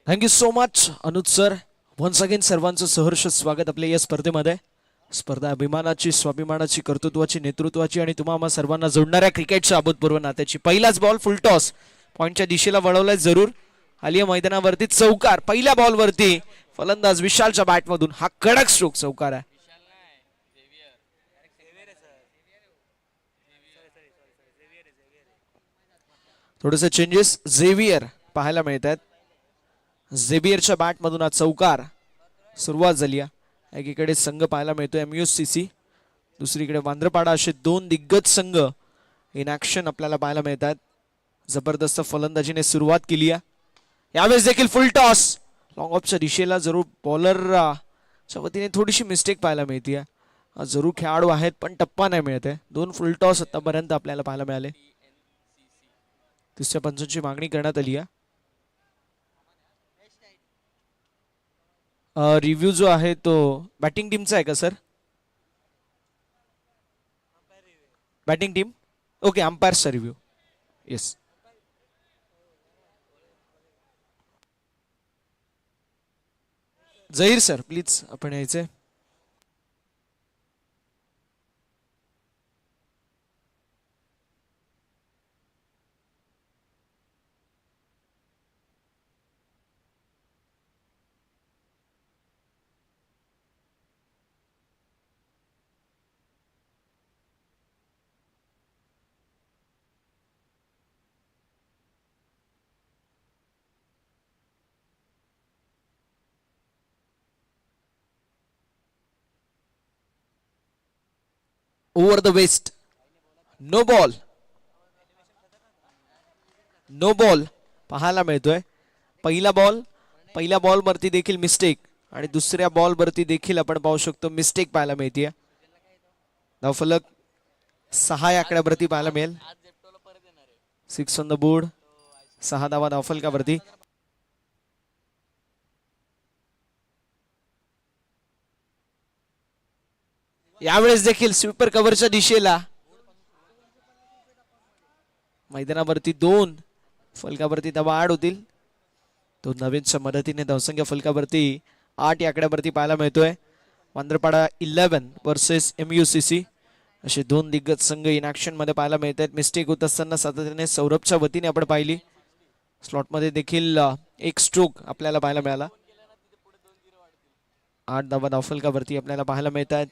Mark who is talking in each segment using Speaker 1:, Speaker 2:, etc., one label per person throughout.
Speaker 1: Thank you so much Anuj sir. Once again सर्वांचं सहर्ष स्वागत आपल्या या स्पर्धेमध्ये. स्पर्धा अभिमानाची, स्वाभिमानाची, कर्तृत्वाची, नेतृत्वाची आणि तुम्हा सर्वांना जोडणाऱ्या क्रिकेटच्या अभूतपूर्व नात्याची. पहिलाच बॉल फुल टॉस पॉइंटच्या दिशेला वळवलाय जरूर. आलिया मैदानावरती चौकार. पहिल्या बॉलवरती फलंदाज विशालच्या बॅटमधून हा कडक स्ट्रोक चौकार आहे. थोडेसे चेंजेस झेवियर पाहायला मिळत आहेत. झेवियरच्या बॅटमधून हा चौकार सुरुवात झाली आहे. एकीकडे संघ पाहायला मिळतोय MUSCC, दुसरीकडे वांद्रपाडा, असे दोन दिग्गज संघ इन ऍक्शन आपल्याला पाहायला मिळतात. जबरदस्त फलंदाजीने सुरुवात केली आहे. यावेळेस देखील फुल टॉस लॉंग ऑफच्या दिशेला. जरूर बॉलरच्या वतीने थोडीशी मिस्टेक पाहायला मिळते. जरूर खेळाडू आहेत पण टप्पा नाही मिळत आहे. दोन फुल टॉस आतापर्यंत आपल्याला पाहायला मिळाले. तिसऱ्या पंचांची मागणी करण्यात आली आहे. रिव्ह्यू जो आहे तो बॅटिंग टीमचा आहे का सर? Batting team okay. अंपायर्सचा review. Yes. Zaheer sir please आपण यायचे. Over the waist. No ball. No ball पाहायला मिळतोय. पहिल्या बॉलवरती देखील मिस्टेक आणि दुसऱ्या बॉलवरती देखील आपण पाहू शकतो मिस्टेक पाहायला मिळते. धावफलक 6 या आकड्यावरती पाहायला मिळेल. 6 ऑन द बोर्ड. 6 धावा धावफलकावरती. यावेळेस देखील स्वीपर कव्हरच्या दिशेला. मैदानावरती 2 फलकावरती धावा आड होतील. तो नवीनच्या मदतीने धावसंख्या फलकावरती 8 या आकड्यावरती पाहायला मिळतोय. वांद्रपाडा 11 वर्सेस MUSCC, असे दोन दिग्गज संघ इन ऍक्शन मध्ये पाहायला मिळत आहेत. मिस्टेक होत असताना सातत्याने सौरभच्या वतीने आपण पाहिली. स्लॉटमध्ये देखील एक स्ट्रोक आपल्याला पाहायला मिळाला. 8 धावा धावफलकावरती आपल्याला पाहायला मिळत आहेत.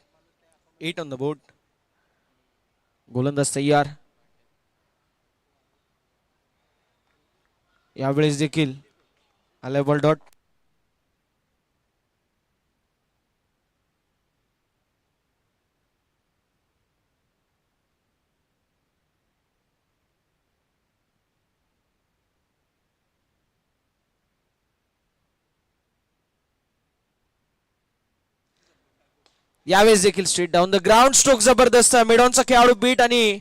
Speaker 1: 8 ऑन द बोर्ड. गोलंदाज तयार. यावेळेस देखील आलाय बॉल डॉट. यावेळेस देखील straight down the ground stroke जबरदस्त. मिडॉनचा खेळाडू बीट आणि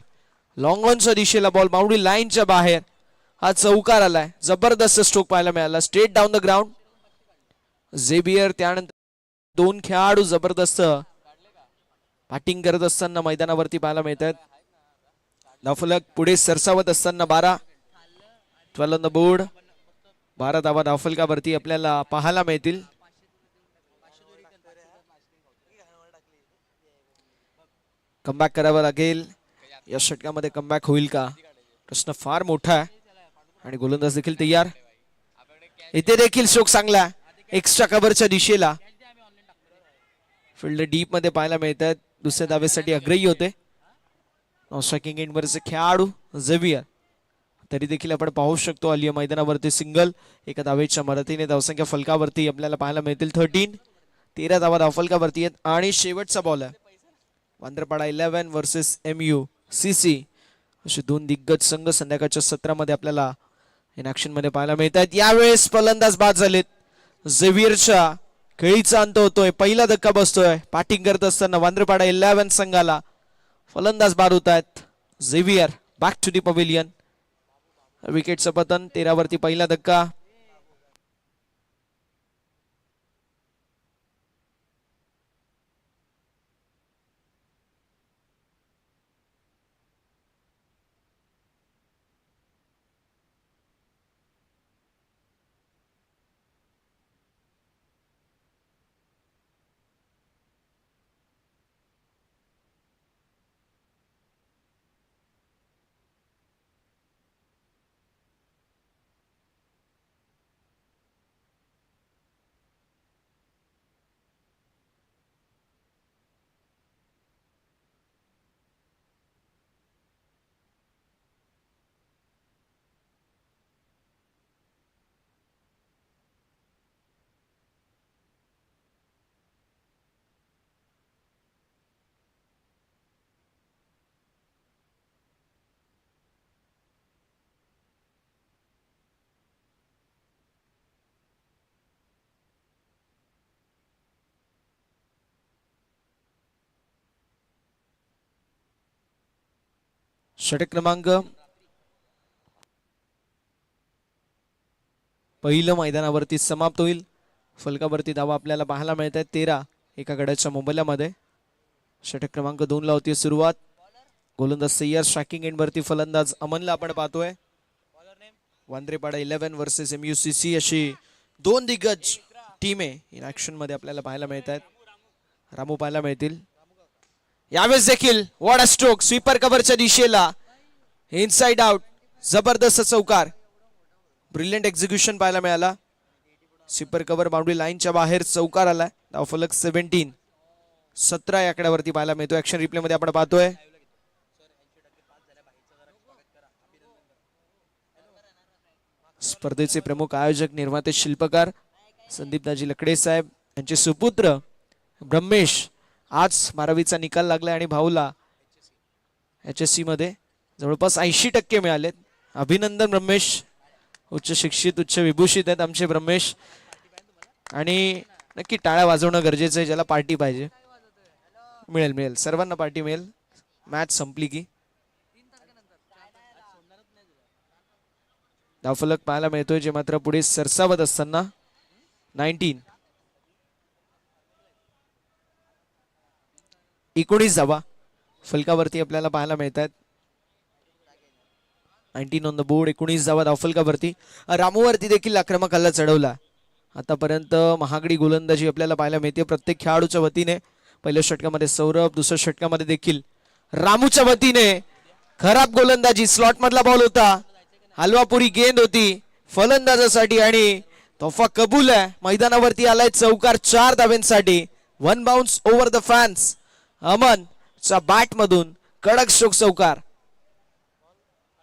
Speaker 1: लॉंग ऑनच्या दिशेला बॉल बाउंड्री लाईनच्या बाहेर. हा चौकार आलाय. जबरदस्त स्ट्रोक पाहायला मिळाला. Straight down the ground. झेबियर त्यानंतर दोन खेळाडू जबरदस्त बॅटिंग करत असताना मैदानावरती पाहायला मिळतात. धावफलक पुढे सरसावत असताना 12 ऑन द बोर्ड. 12 धावा धावफलकावरती आपल्याला पाहायला मिळतील. कमबॅक करावं लागेल. या षटकामध्ये कमबॅक होईल का प्रश्न फार मोठा आहे. आणि गोलंदाज देखील तयार. इथे देखील स्ट्रोक चांगला. एक्स्ट्रा कव्हरच्या दिशेला. फिल्डर डीप मध्ये पाहायला मिळतात. दुसऱ्या धावेसाठी अग्रही होते स्ट्रायकिंग एंडवरचे खेळाडू झेवियर. तरी देखील आपण पाहू शकतो आलिया मैदानावरती सिंगल. एका धावेच्या मदतीने धावसंख्या फलकावरती आपल्याला पाहायला मिळतील 13. 13 धावा धावफलकावरती आहेत. आणि शेवटचा बॉल आहे. वांद्रपाडा 11 वर्सेस MUSCC, असे दोन दिग्गज संघ संध्याकाळच्या सत्रामध्ये आपल्याला इन ऍक्शन मध्ये पाहायला मिळतात. यावेळेस फलंदाज बाद झालेत. झेवियरच्या खेळीचा अंत होतोय. पहिला धक्का बसतोय. बॅटिंग करत असताना वांद्रपाडा 11 संघाला फलंदाज बाद होत आहेत. Xavier back to the pavilion. विकेटचं पतन. 13 वरती पहिला धक्का. षटक क्रमांक पहिलं मैदानावरती समाप्त होईल. फलकावरती धावा आपल्याला पाहायला मिळत आहेत 13 एका गड्याच्या मोबदल्यामध्ये. षटक क्रमांक 2 ला होती सुरुवात. गोलंदाज सय्यर, स्ट्रायकिंग एंड वरती फलंदाज अमनला आपण पाहतोय. वांद्रेपाडा 11 वर्सेस MUCC अशी दोन दिग्गज टीम आहे इन ऍक्शन मध्ये आपल्याला पाहायला मिळत आहेत. रामू पाहायला मिळतील यावेळेस देखील. वॉट अ स्ट्रोक, स्वीपर कव्हरच्या दिशेला इनसाइड आउट, जबरदस्त चौकार, ब्रिलियंट एक्झिक्युशन पाहायला मिळाला. स्वीपर कव्हर बाउंड्री लाईनच्या बाहेर चौकार आलाय. धावफलक 17 या आकड्यावरती पाहायला मिळतो. ऍक्शन रिप्ले मध्ये आपण पाहतोय. स्पर्धेचे प्रमुख आयोजक, निर्माते, शिल्पकार संदीपदाजी लकडे साहेब यांचे सुपुत्र ब्रह्मेश. आज 12वीचा निकाल लागलाय आणि भाऊला HSC मध्ये जवळपास 80% मिळालेत. अभिनंदन ब्रह्मेश. उच्च शिक्षित, उच्च विभूषित आहेत आमचे ब्रह्मेश. आणि नक्की टाळ्या वाजवणं गरजेचं आहे. ज्याला पार्टी पाहिजे मिळेल मिळेल, सर्वांना पार्टी मिळेल मॅच संपली की. धावफलक पाहायला मिळतोय जे मात्र पुढे सरसावत असताना 19 धावा फलकावरती आपल्याला पाहायला मिळत आहेत. 19 ऑन द बोर्ड, 19 धावा धावफलकावरती. रामूवरती देखील आक्रमक हल्ला चढवला. आतापर्यंत महागडी गोलंदाजी आपल्याला पाहायला मिळते प्रत्येक खेळाडूच्या वतीने. पहिल्या षटकामध्ये सौरभ, दुसऱ्या षटकामध्ये देखील रामूच्या वतीने खराब गोलंदाजी. स्लॉट मधला बॉल होता, हलवापुरी गेंद होती फलंदाजासाठी आणि तोफा कबूल आहे. मैदानावरती आलाय चौकार 4 धाव्यांसाठी. 1 बाउन्स ओव्हर द फॅन्स. अमनच्या बॅट मधून कडक स्ट्रोक चौकार.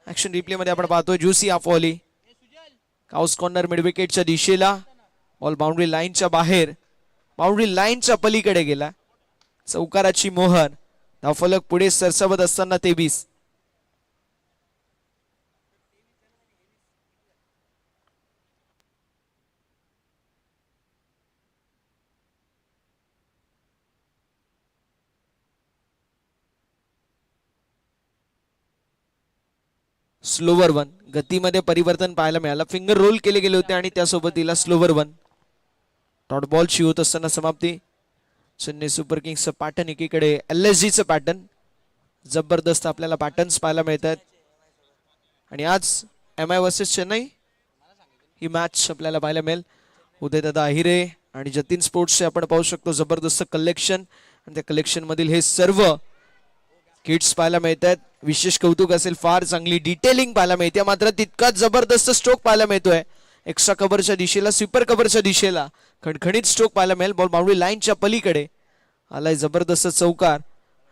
Speaker 1: ऍक्शन रिप्ले मध्ये आपण पाहतोय ज्युसी ऑफॉली. काउस कॉर्नर मिड विकेटच्या दिशेला. बॉल बाउंड्री लाईनच्या बाहेर, बाउंड्री लाईनच्या पलीकडे गेला. चौकाराची मोहर. धावफलक पुढे सरसावत असताना 23. स्लोवर 1, गतीमध्ये परिवर्तन पाहायला मिळालं. फिंगर रोल केले गेले होते आणि त्यासोबतीला स्लोवर 1. डॉट बॉलची होत असताना समाप्ती. चेन्नई सुपर किंग्सचं पॅटर्न एकीकडे LSGचं पॅटर्न. जबरदस्त आपल्याला पॅटर्न्स पाहायला मिळत आहेत. आणि आज MI वर्सेस चेन्नई ही मॅच आपल्याला पाहायला मिळेल. उदयदादा अहिरे आणि जतीन स्पोर्ट्सचे आपण पाहू शकतो जबरदस्त कलेक्शन. आणि त्या कलेक्शन मधील हे सर्व किट्स पाहायला मिळत आहेत. विशेष कौतुक असेल, फार चांगली डिटेलिंग पाहायला मिळते. मात्र तितकाच जबरदस्त स्ट्रोक पाहायला मिळतोय. एक्स्ट्रा कव्हरच्या दिशेला, स्वीपर कव्हरच्या दिशेला खणखणीत स्ट्रोक पाहायला मिळेल. बॉल बाउंड्री लाईनच्या पलीकडे आलाय जबरदस्त चौकार.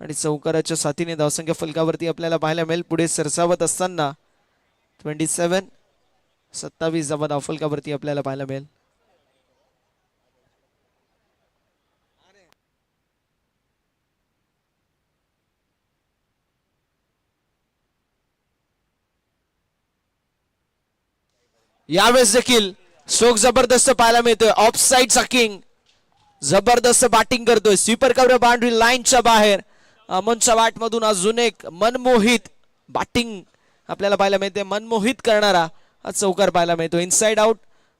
Speaker 1: आणि चौकाराच्या साथीने धावसंख्या फलकावरती आपल्याला पाहायला मिळेल पुढे सरसावत असताना 27 धावा धावफलकावरती आपल्याला पाहायला मिळेल. यावेळेस देखील स्ट्रोक जबरदस्त पाहायला मिळतोय. ऑफ साइड सकिंग, जबरदस्त बॅटिंग करतोय. स्वीपर कव्हर बाउंड्री लाईनच्या बाहेर. अमनच्या बॅट मधून अजून एक मनमोहित बॅटिंग आपल्याला पाहायला मिळते. मनमोहित करणारा हा चौकार पाहायला मिळतो. इनसाइड आउट,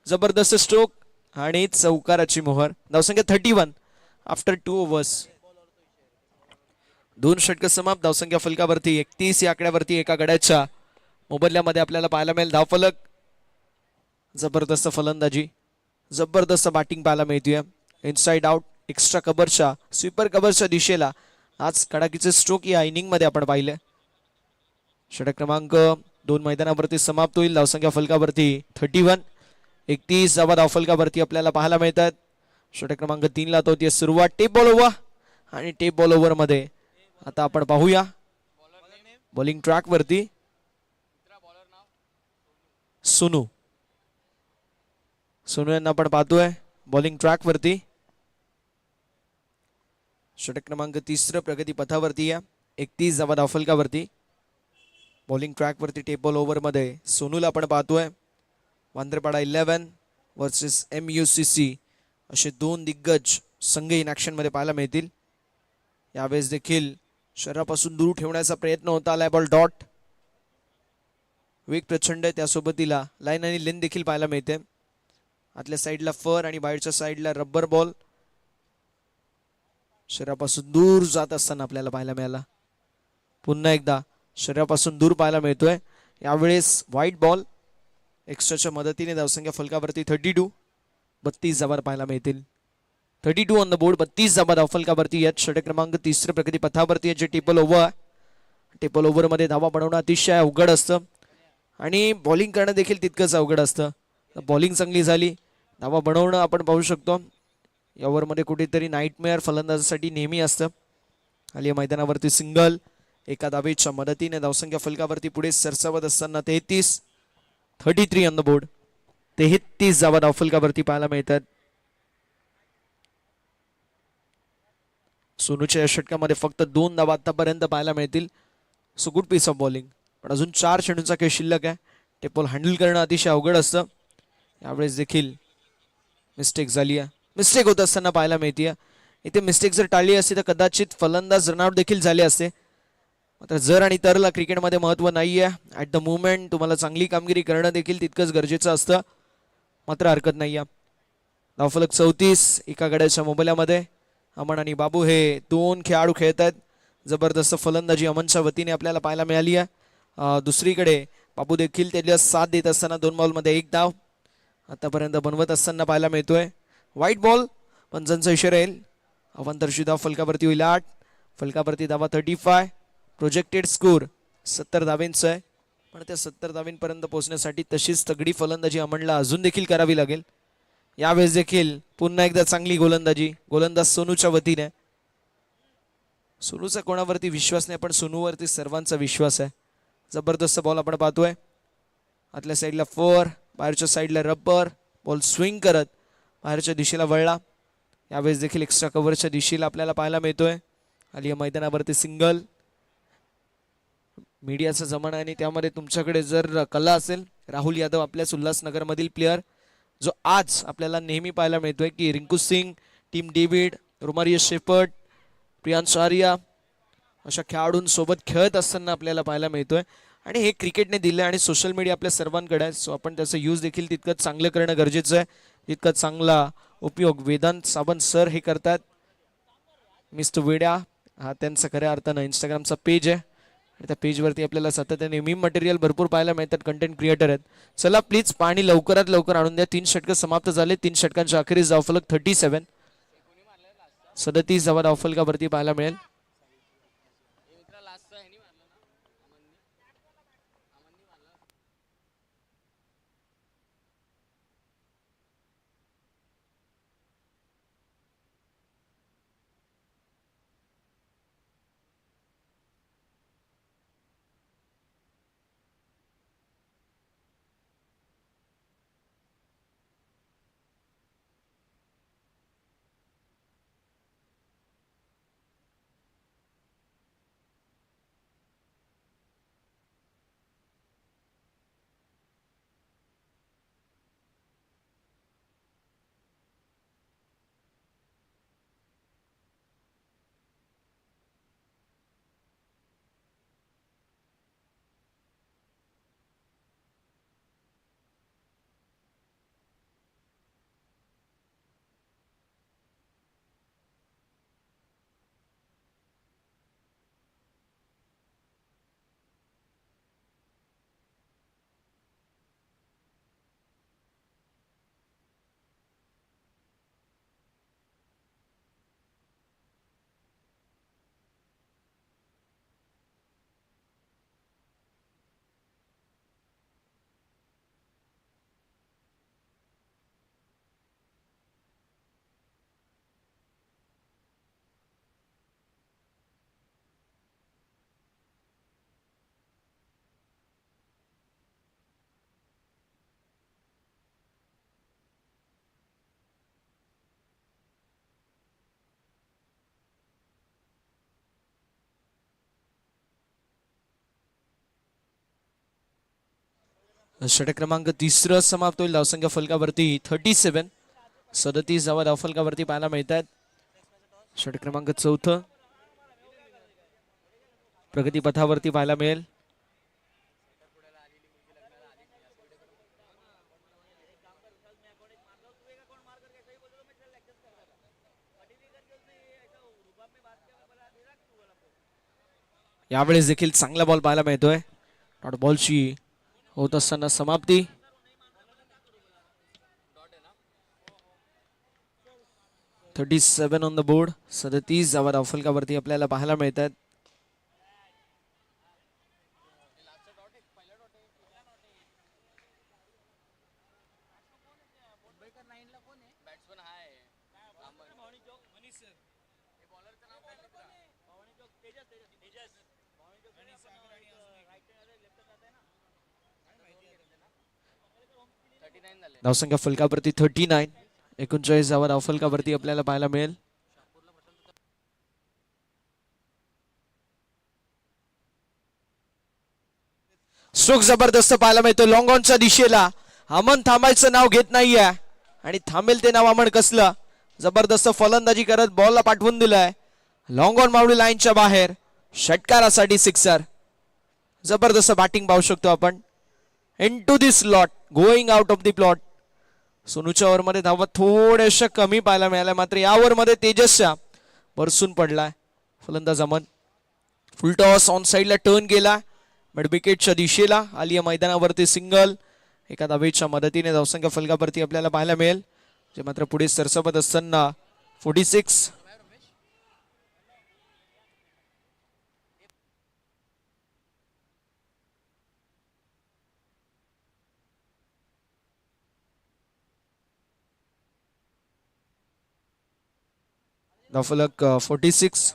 Speaker 1: जबरदस्त स्ट्रोक आणि चौकाराची मोहर. धावसंख्या 31 आफ्टर 2 ओव्हर्स. 2 षटक समाप्त. धावसंख्या फलकावरती 31 या आकड्यावरती एका गड्याच्या मोबदल्यामध्ये आपल्याला पाहायला मिळेल. धावफलक, जबरदस्त फलंदाजी, जबरदस्त बॅटिंग पाहायला मिळते. इनसाइड आउट, एक्स्ट्रा कव्हरच्या, स्वीपर कव्हरच्या दिशेला आज कडाकीचे स्ट्रोक या इनिंग मध्ये आपण पाहिले. षटक क्रमांक 2 मैदानावरती समाप्त होईल. धावसंख्या फलकावरती 31. 31 धावा धावफलकावरती आपल्याला पाहायला मिळतात. षटक क्रमांक 3 ला होती सुरुवात. टेप बॉल ओव्हर आणि टेप बॉल ओव्हर मध्ये आता आपण पाहूया बॉलिंग ट्रॅक वरती सोनू यांना आपण पाहतोय बॉलिंग ट्रॅक वरती. षटक क्रमांक 3 प्रगती पथावरती या 31 धावा धावफलकावरती. बॉलिंग ट्रॅक वरती टेप बॉल ओव्हर मध्ये सोनूला आपण पाहतोय. वांद्रेपाडा 11 वर्सेस MUCC असे 2 दिग्गज संघ इन ऍक्शन मध्ये पाहायला मिळतील. यावेळेस देखील शरीरापासून दूर ठेवण्याचा प्रयत्न होता आलाय. बॉल डॉट वेग प्रचंड आहे, त्यासोबत तिला लाईन आणि लेन देखील पाहायला मिळते. आतल्या साईडला फर आणि बाहेरच्या साईडला रबर बॉल शरीरापासून दूर जात असताना आपल्याला पाहायला मिळाला. पुन्हा एकदा शरीरापासून दूर पाहायला मिळतोय. यावेळेस व्हाईट बॉल. एक्स्ट्राच्या मदतीने धावसंख्या फलकावरती 32, 32 धावा पाहायला मिळतील. 32 ऑन द बोर्ड, 32 धावा धावफलकावरती यात. षटक क्रमांक 3 प्रगती पथावरती जे टेबल ओव्हर. टेबल ओव्हरमध्ये धावा बनवणं अतिशय अवघड असतं आणि बॉलिंग करणं देखील तितकंच अवघड असतं. बॉलिंग चांगली झाली, धावा बनवणं आपण पाहू शकतो या ओव्हरमध्ये कुठेतरी नाईटमेअर फलंदाजासाठी नेहमी असतं. खाली मैदानावरती सिंगल. एका धावेच्या मदतीने धावसंख्या फलकावरती पुढे सरसावत असताना 33 ऑन द बोर्ड. 33 धावा धावफलकावरती पाहायला मिळतात. सोनूच्या या षटकामध्ये फक्त 2 धावा आतापर्यंत पाहायला मिळतील. So good piece of bowling. पण अजून 4 चेंडूंचा खेळ शिल्लक आहे. टेपल हँडल करणं अतिशय अवघड असतं. यावेळेस देखील मिस्टेक झाली आहे. मिस्टेक होत असताना पाहायला मिळते. इथे मिस्टेक जर टाळली असती तर कदाचित फलंदाज रनआउट देखील झाले असते. मात्र जर आणि तरला क्रिकेटमध्ये महत्त्व नाही आहे. ॲट द मुमेंट तुम्हाला चांगली कामगिरी करणं देखील तितकंच गरजेचं असतं. मात्र हरकत नाही आहे. धावफलक 34 एका गड्याच्या मोबाईलमध्ये. अमन आणि बाबू हे 2 खेळाडू खेळत आहेत. जबरदस्त फलंदाजी अमनच्या वतीने आपल्याला पाहायला मिळाली आहे. दुसरीकडे बाबू देखील त्याला साथ देत असताना 2 बॉलमध्ये 1 धाव आतापर्यंत बनवत असताना पाहायला मिळतोय. व्हाईट बॉल, पंचांचा इशारा येईल. अवांतरची धाव फलकावरती होईल 8. फलकावरती धावा 35. प्रोजेक्टेड स्कोर 70 धावेंचा आहे. पण त्या 70 धावेंपर्यंत पोहोचण्यासाठी तशीच तगडी फलंदाजी अमनला अजून देखील करावी लागेल. यावेळेस देखील पुन्हा एकदा चांगली गोलंदाजी. गोलंदाज सोनूच्या वतीने. सोनूचा कोणावरती विश्वास नाही पण सोनूवरती सर्वांचा विश्वास आहे. जबरदस्त बॉल आपण पाहतोय. आतल्या साईडला 4, बाहेरच्या साईडला रबर. बॉल स्विंग करत बाहेरच्या दिशेला वळला. यावेळेस देखील एक्स्ट्रा कव्हरच्या दिशेला आपल्याला पाहायला मिळतोय. आली या मैदानावरती सिंगल. मीडियाचा जमाना आणि त्यामध्ये तुमच्याकडे जर कला असेल, राहुल यादव आपल्याच उल्हासनगरमधील प्लेअर जो आज आपल्याला नेहमी पाहायला मिळतोय की Rinku Singh, Tim David, Romario Shepherd, Priyansh Arya अशा खेळाडूंसोबत खेळत असताना आपल्याला पाहायला मिळतोय. आणि हे क्रिकेटने दिलं आणि सोशल मीडिया आपल्या सर्वांकडे आहे. सो आपण त्याचं यूज देखील तितकंच चांगलं करणं गरजेचं आहे. तितकंच चांगला उपयोग वेदांत सावंत सर हे करतात. मिस्टर वेड्या हा त्यांचा खऱ्या अर्थानं इंस्टाग्रामचा पेज आहे. त्या पेजवरती आपल्याला सातत्याने मीम मटेरियल भरपूर पाहायला मिळतात. कंटेंट क्रिएटर आहेत. चला प्लीज पाणी लवकरात लवकर आणून द्या. 3 षटकं समाप्त झाले. 3 षटकांच्या अखेरीस धावफलक 37. 37 धावा धावफलकावरती पाहायला मिळेल. षटक क्रमांक 3 समाप्त होईल. धावसंख्या फलकावरती 37. 37 धावा धावफलकावरती पाहायला मिळतात. षटक क्रमांक 4 प्रगती पथावरती पाहायला मिळेल. यावेळेस देखील चांगला बॉल पाहायला मिळतोय. डॉट बॉलची होत असताना समाप्ती. 37 ऑन द बोर्ड. 37 धावा धावफलकावरती आपल्याला पाहायला मिळतात. धावसंख्या फलकावरती 39. 39 धावा धावफलकावरती आपल्याला पाहायला मिळेल. स्ट्रोक जबरदस्त पाहायला मिळतो लॉंग ऑनच्या दिशेला. अमन थांबायचं नाव घेत नाहीये आणि थांबेल ते नाव अमन कसलं. जबरदस्त फलंदाजी करत बॉलला पाठवून दिलाय. लॉंग ऑन मावळी लाईनच्या बाहेर. षटकारासाठी सिक्सर. जबरदस्त बॅटिंग पाहू शकतो आपण. Into the slot, going out of the plot. सोनूच्या ओव्हरमध्ये धावा थोड्याशा कमी पाहायला मिळाल्या, मात्र या ओव्हरमध्ये तेजसच्या बरसून पडलाय फलंदाज अमन. फुल टॉस ऑन साईडला टर्न केला. मिड विकेटच्या दिशेला आली मैदानावरती सिंगल. एका धावेच्या मदतीने धावसंख्या फलकावरती आपल्याला पाहायला मिळेल, जे मात्र पुढे सरसपत असताना 46. धावफलक 46.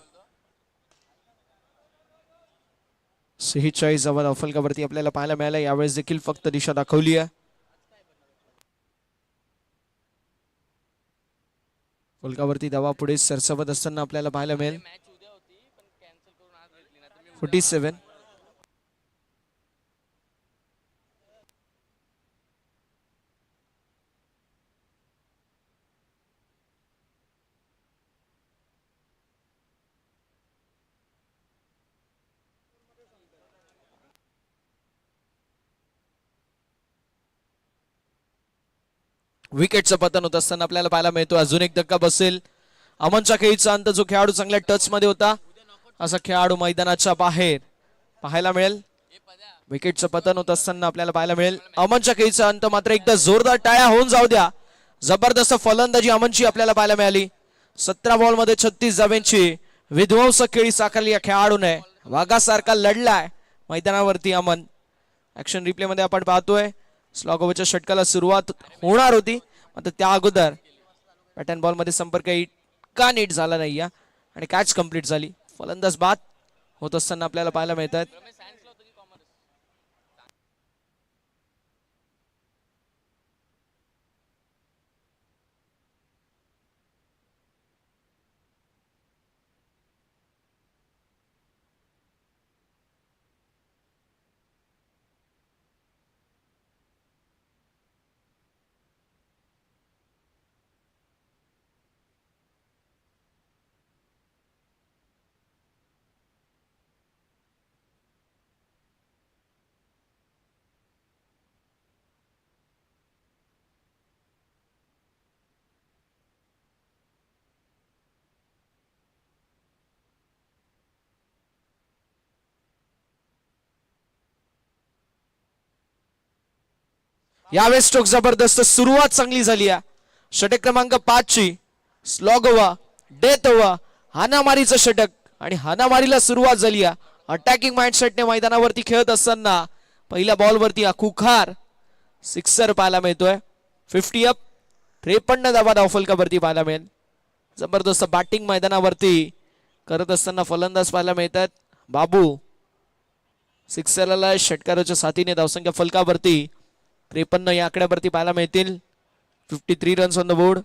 Speaker 1: 46 धावा धावफलकावरती आपल्याला पाहायला मिळाला. यावेळेस देखील फक्त दिशा दाखवली आहे. फलकावरती धावा पुढे सरसवत असताना आपल्याला पाहायला मिळेल. 47. विकेटचं पतन होत असताना आपल्याला पाहायला मिळतो. अजून एक धक्का बसेल. अमनच्या खेळीचा अंत, जो खेळाडू चांगल्या टच मध्ये होता, असा खेळाडू मैदानाच्या बाहेर पाहायला मिळेल. विकेटचं पतन होत असताना आपल्याला पाहायला मिळेल. अमनच्या खेळीचा अंत. मात्र एकदा जोरदार टाळ्या होऊन जाऊ द्या. जबरदस्त फलंदाजी अमनची आपल्याला पाहायला मिळाली. 17 बॉल मध्ये 36 धावांची विध्वंसक खेळी साकारली या खेळाडूने. वाघासारखा लढलाय मैदानावरती अमन. ऍक्शन रिप्ले मध्ये आपण पाहतोय स्लॉग ओव्हरच्या षटकाला सुरुवात होणार होती, मात्र त्या अगोदर बॅट अँड बॉल मध्ये संपर्क इतका नीट झाला नाही आणि कॅच कंप्लीट झाली. फलंदाज बाद होत असताना आपल्याला पाहायला मिळतात. यावेळेस स्ट्रोक जबरदस्त, सुरुवात चांगली झाली आहे. षटक क्रमांक 5 ची स्लॉग ओव्हर, डेथ ओव्हर, हानामारीचं षटक आणि हानामारीला सुरुवात झाली आहे. अटॅकिंग माइंडसेटने मैदानावरती खेळत असताना पहिल्या बॉलवरती खुखार सिक्सर पाहायला मिळतोय. 50 अप. 53 धावा धावफलकावरती पाहायला मिळेल. जबरदस्त बॅटिंग मैदानावरती करत असताना फलंदाज पाहायला मिळतात. बाबू सिक्सरला षटकाराच्या साथीने धावसंख्या फलकावरती 53 या आकड्यावरती पाहायला मिळतील. 53 रन्स ऑन द बोर्ड.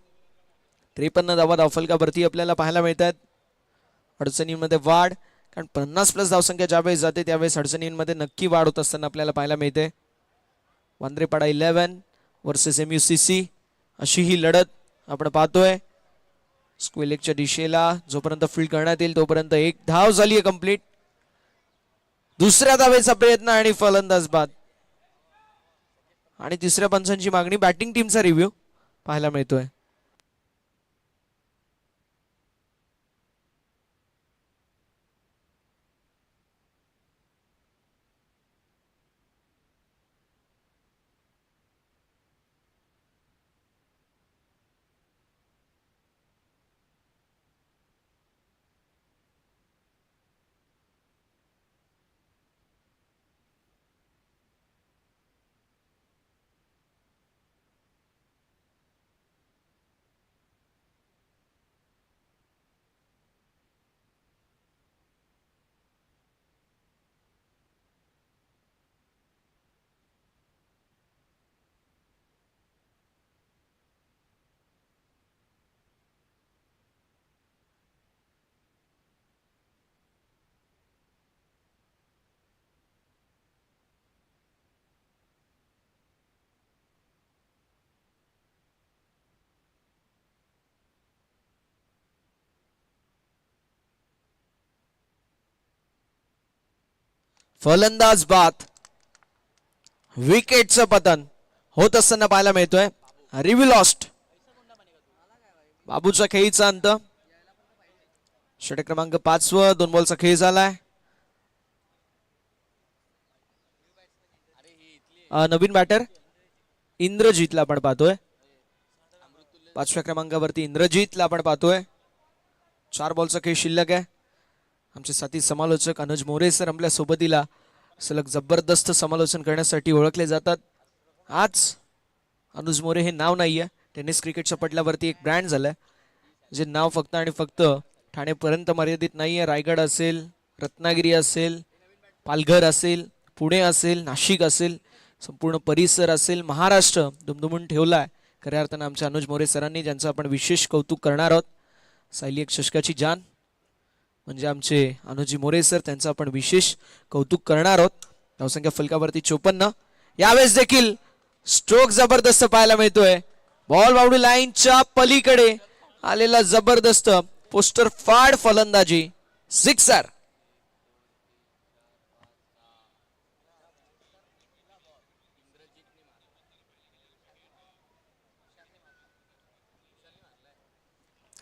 Speaker 1: 53 धावा धावफलकावरती आपल्याला पाहायला मिळतात. अडचणींमध्ये वाढ, कारण 50+ धावसंख्या ज्यावेळेस जाते त्यावेळेस अडचणींमध्ये नक्की वाढ होत असताना आपल्याला पाहायला मिळते. वांद्रेपाडा 11 वर्सेस MUCC अशी ही लढत आपण पाहतोय. स्क्वेलेकच्या दिशेला जोपर्यंत फील्ड करण्यात येईल तोपर्यंत एक धाव झाली आहे कंप्लीट. दुसऱ्या धावेचा प्रयत्न आणि फलंदाज बाद. आणि तिसऱ्या पंचांची मागणी. बॅटिंग टीमचा रिव्ह्यू पाहायला मिळतोय. फलंदाज बाद. विकेटचं पतन होत असताना पाहायला मिळतोय. Review lost. बाबूच्या खेळीचा अंत. षटक क्रमांक 5 व 2 बॉलचा खेळ झालाय. नवीन बॅटर इंद्रजीतला आपण पाहतोय. 5व्या क्रमांकावरती इंद्रजीतला आपण पाहतोय. 4 बॉलचा खेळ शिल्लक आहे. आमचे साथी समालोचक अनुज मोरे सर आपल्या सोबतीला सलग जबरदस्त समालोचन करण्यासाठी ओळखले जातात. आज अनुज मोरे हे नाव नाहीये, टेनिस क्रिकेटच्या पटलावरती एक ब्रँड झालंय, जे नाव फक्त आणि फक्त ठाणेपर्यंत मर्यादित नाहीये. रायगड असेल, रत्नागिरी असेल, पालघर असेल, पुणे असेल, नाशिक असेल, संपूर्ण परिसर असेल, महाराष्ट्र दुमदुमून ठेवलाय खऱ्या अर्थानं आमच्या अनुज मोरे सरांनी, ज्यांचं आपण विशेष कौतुक करणार आहोत. सायली एक चषकाची जान म्हणजे आमचे अनुजी मोरे सर, त्यांचं आपण विशेष कौतुक करणार आहोत. धावसंख्या फलकावरती 54. यावेळेस देखील स्ट्रोक जबरदस्त पाहायला मिळतोय. बॉल बाउंड्री लाईनच्या पलीकडे आलेला जबरदस्त पोस्टर फाड फलंदाजी, सिक्सर.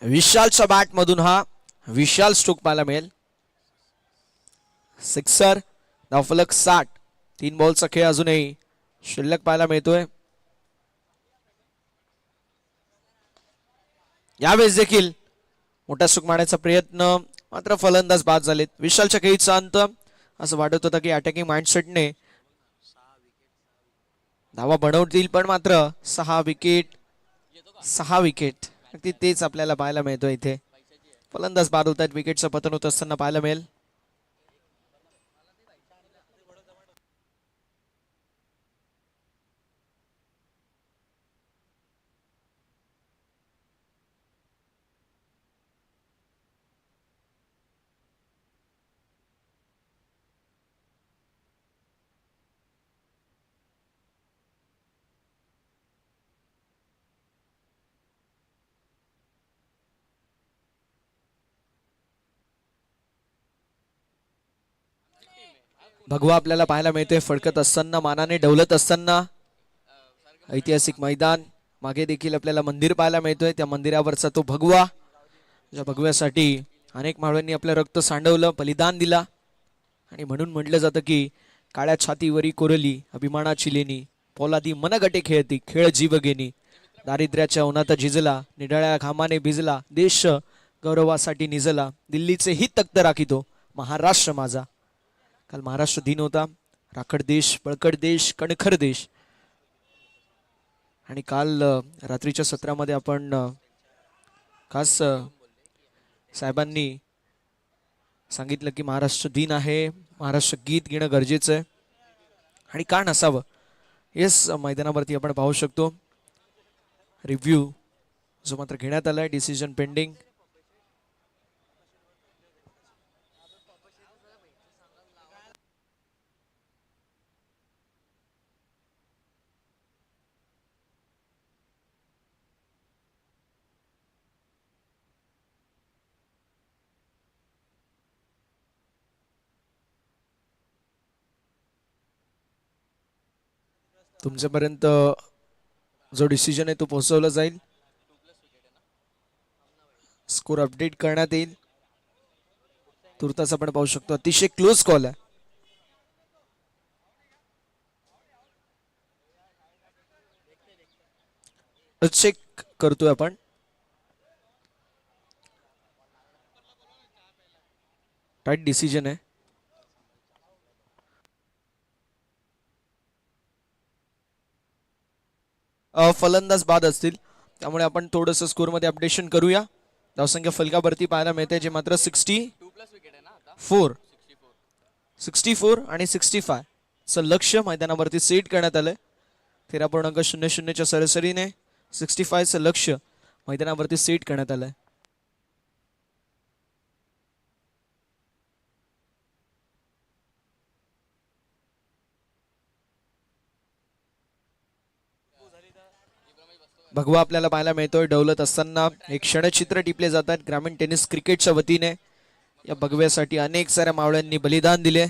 Speaker 1: विशालच्या बॅट मधून हा विशाल स्ट्रोक पाहायला मिळेल. सिक्सर. धावफलक 60. 3 बॉलचा खेळ अजूनही शिल्लक पाहायला मिळतोय. यावेळेस देखील मोठा स्ट्रोक मारण्याचा प्रयत्न, मात्र फलंदाज बाद झालेत. विशालच्या खेळीचा अंत. असं वाटत होतं की अटॅकिंग माइंडसेटने धावा बनवतील, पण मात्र 6 विकेट अगदी तेच आपल्याला पाहायला मिळतो. इथे फलंदाज बाद होत आहेत. विकेटचं पतन होत असताना पाहायला मिळेल. भगवा आपल्याला पाहायला मिळतोय फडकत असताना, मानाने डवलत असताना. ऐतिहासिक मैदान, मागे देखील आपल्याला मंदिर पाहायला मिळतोय. त्या मंदिरावरचा तो भगवा, ज्या भगव्यासाठी अनेक मावळ्यांनी आपलं रक्त सांडवलं, बलिदान दिला. आणि म्हणून म्हटलं जातं की काळ्या छातीवरी कोरली अभिमानाची लेणी, पोलादी मनगटे खेळती खेळ जीवगेनी. दारिद्र्याच्या उन्हात झिजला, निढळ्या घामाने भिजला, देश गौरवासाठी निजला, दिल्लीचे हित तख्त राखितो महाराष्ट्र माझा. काल महाराष्ट्र दिन होता. राखड देश, बळकट देश, कणखर देश. आणि काल रात्रीच्या सत्रामध्ये आपण खास साहेबांनी सांगितलं की महाराष्ट्र दिन आहे, महाराष्ट्र गीत घेणं गरजेचं आहे. आणि का नसावं. येस, मैदानावरती आपण पाहू शकतो रिव्ह्यू जो मात्र घेण्यात आलाय. Decision pending. तुमच्यापर्यंत जो डिसिजन आहे तो पोहोचवला जाईल. स्कोर अपडेट करण्यात येईल. तुर्तास आपण पाहू शकतो अतिशय क्लोज कॉल आहे. चेक करतोय आपण. टाइट डिसिजन आहे. फलंदाज बाद असतील, त्यामुळे आपण थोडंसं स्कोरमध्ये अपडेशन करूया. धावसंख्या फलकावरती पाहायला मिळते जे मात्र 64 आणि 65 चं लक्ष मैदानावरती सेट करण्यात आलंय. 13.00च्या सरासरीने 65 चं लक्ष मैदानावरती सेट करण्यात आलंय. भगवा आपल्याला पाहायला मिळतोय डवलत असताना. एक क्षणचित्र टिपले जातात ग्रामीण टेनिस क्रिकेटच्या वतीने. या भगव्यासाठी अनेक साऱ्या मावळ्यांनी बलिदान दिले.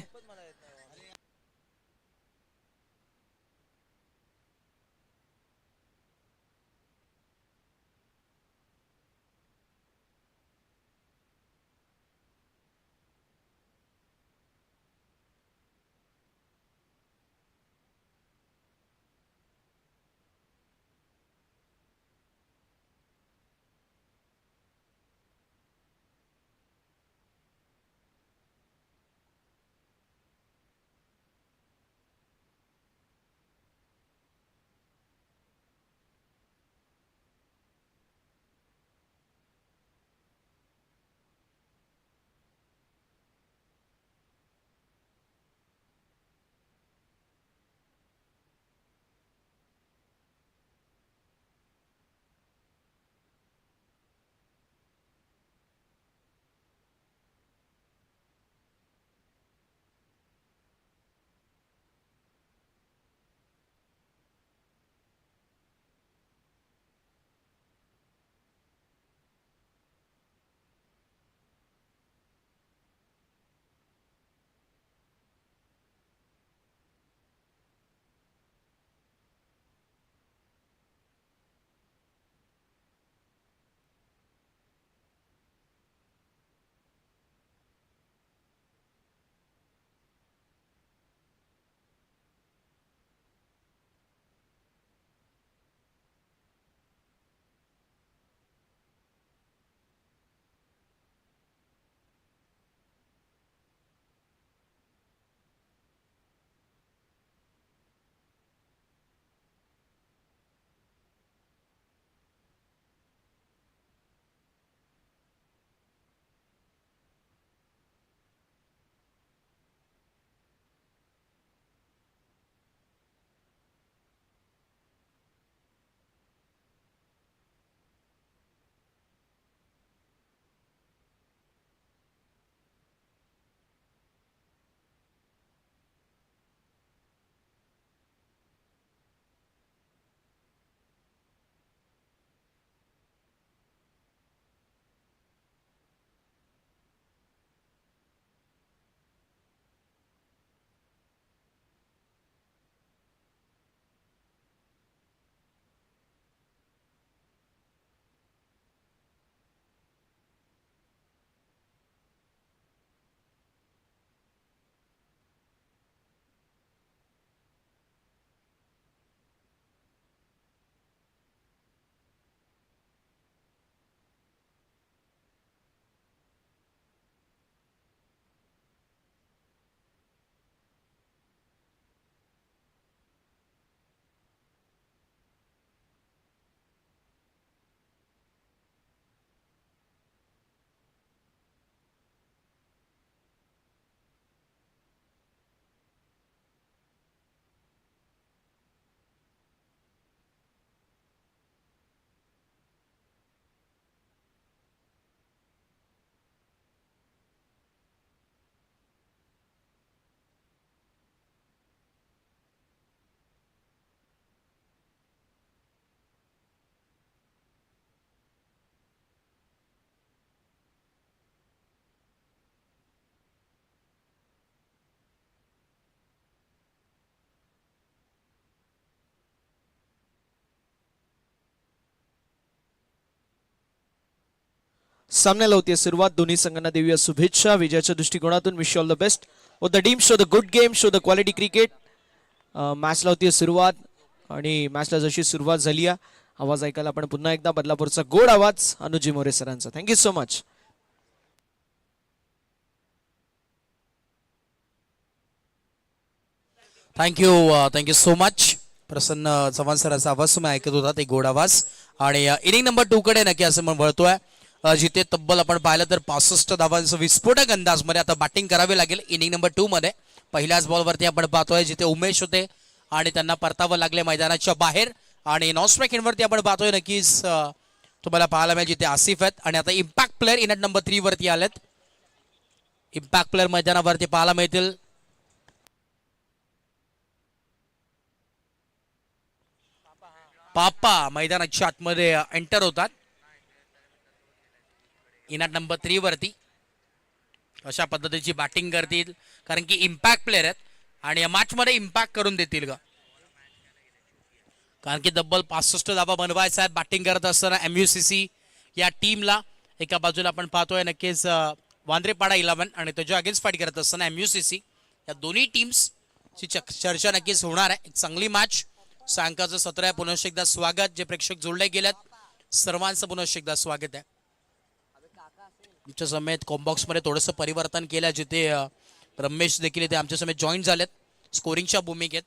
Speaker 1: सामन्याला होती सुरुवात. दोन्ही संघांना देऊया शुभेच्छा विजयाच्या दृष्टिकोनातून. Wish all the best. व the team show the good game, show the quality cricket. मॅचला होती सुरुवात आणि मॅचला जशी सुरुवात झाली आवाज ऐकायला आपण पुन्हा एकदा बदलापूरचा गोड आवाज अनुजी मोरे सरांचा. Thank you so much.
Speaker 2: Thank you so much. Prasanna Chavan सरांचा आवाज तुम्ही ऐकत होता, ते गोड आवाज. आणि इनिंग नंबर 2 कडे नक्की असं म्हणून वळतोय, जिथे तब्बल आपण पाहिलं तर 65 धावांचं विस्फोटक अंदाजमध्ये आता बॅटिंग करावी लागेल इनिंग नंबर 2 मध्ये. पहिल्याच बॉलवरती आपण पाहतोय जिथे उमेश होते आणि त्यांना परतावं लागले मैदानाच्या बाहेर. आणि नॉन स्ट्राईक एंडवरती आपण पाहतोय नक्कीच तुम्हाला पाहायला मिळेल जिथे आसिफ आहेत. आणि आता इम्पॅक्ट प्लेअर इनिंग नंबर 3 वरती आलेत. इम्पॅक्ट प्लेअर मैदानावरती पाहायला मिळतील. पापा मैदानाच्या आतमध्ये एंटर होतात इनिंग नंबर 3 वरती. अशा पद्धतीची बॅटिंग करतील कारण की इम्पॅक्ट प्लेअर आहेत आणि या मॅच मध्ये इम्पॅक्ट करून देतील का, कारण की तब्बल 65 धावा बनवायचा आहेत बॅटिंग करत असताना MUCC या टीमला. एका बाजूला आपण पाहतोय नक्कीच वांद्रेपाडा 11 आणि त्याच्या अगेन्स्ट फाईट करत असताना MUCC. या दोन्ही टीम्सची चर्चा नक्कीच होणार आहे. एक चांगली मॅच. सायंकाळचं सत्र आहे. पुन्हा एकदा स्वागत. जे प्रेक्षक जोडले गेलेत सर्वांचं पुन्हा एकदा स्वागत आहे. आमच्या समेत कॉम्बॉक्स मध्ये थोडंसं परिवर्तन केलं, जिथे रमेश देखील इथे आमच्या समेत जॉईन झालेत स्कोरिंगच्या भूमिकेत.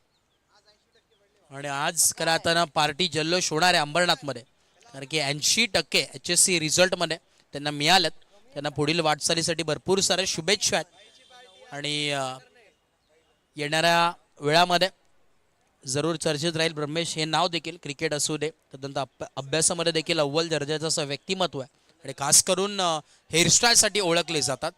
Speaker 2: आणि आज खरं आता पार्टी जल्लोष होणार आहे अंबरनाथमध्ये, कारण की 80% HSC रिझल्टमध्ये त्यांना मिळालेत. त्यांना पुढील वाटचालीसाठी भरपूर सारे शुभेच्छा आहेत आणि येणाऱ्या वेळामध्ये जरूर चर्चेत राहील ब्रह्मेश हे नाव देखील. क्रिकेट असू दे तदनंतर अभ्यासामध्ये देखील अव्वल दर्जाचं असं व्यक्तिमत्व आहे आणि खास करून हेअरस्टाईलसाठी ओळखले जातात.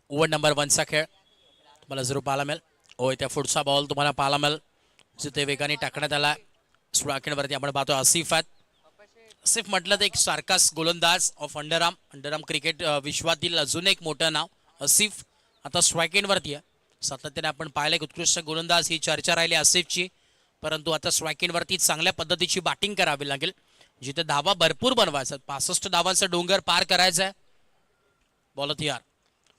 Speaker 2: ओव्हर नंबर 1 चा खेळ तुम्हाला जरूर पाहायला मिळेल. होय, त्या पुढचा बॉल तुम्हाला पाहायला मिळेल जिथे वेगाने टाकण्यात आला. स्ट्रायकेवरती आपण पाहतो आसिफ आहेत. आसिफ म्हटलं तर एक सारखाच गोलंदाज ऑफ अंडरआर्म क्रिकेट विश्वातील अजून एक मोठं नाव आसिफ. आता स्ट्रायकेवरती आहे. सातत्याने आपण पाहिलं एक उत्कृष्ट गोलंदाज ही चर्चा राहिली आसिफची, परंतु आता स्ट्रायकेवरती चांगल्या पद्धतीची बॅटिंग करावी लागेल जिथे धावा भरपूर बनवायचा. 65 धावांचा डोंगर पार करायचा आहे. बॉल तयार.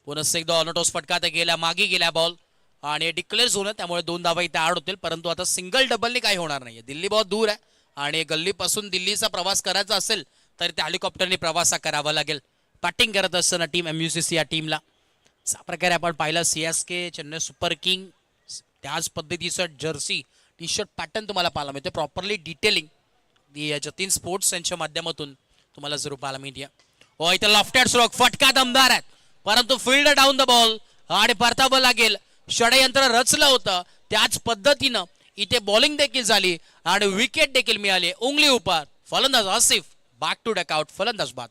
Speaker 2: पुन्हा एकदा ऑनटॉस फटका गेला, मागे गेला बॉल आणि डिक्लेअर झोन, त्यामुळे 2 धावा इथे ऍड होतील. परंतु आता सिंगल डबलनी काही होणार नाहीये. दिल्ली बहुत दूर आहे आणि गल्लीपासून दिल्लीचा प्रवास करायचा असेल तर त्या हेलिकॉप्टरने प्रवास करावा लागेल बॅटिंग करत असताना टीम MUCC या टीमला. अशा प्रकारे आपण पाहिलं CSK चेन्नई सुपर किंग त्याच पद्धतीचं जर्सी टी शर्ट पॅटर्न तुम्हाला पाहायला मिळते. प्रॉपरली डिटेलिंग जतीन स्पोर्ट्स यांच्या माध्यमातून तुम्हाला जरूर पाहायला मिळते. हो, इथे लॉफ्टेड स्ट्रोक फटका दमदार आहेत, परंतु फील्ड डाऊन द बॉल आणि परतावं लागेल. षडयंत्र रचलं होतं त्याच पद्धतीनं इथे बॉलिंग देखील झाली आणि विकेट देखील मिळाली. उंगली उपर. फलंदाज आसिफ बॅक टू डकआउट. फलंदाज बाद.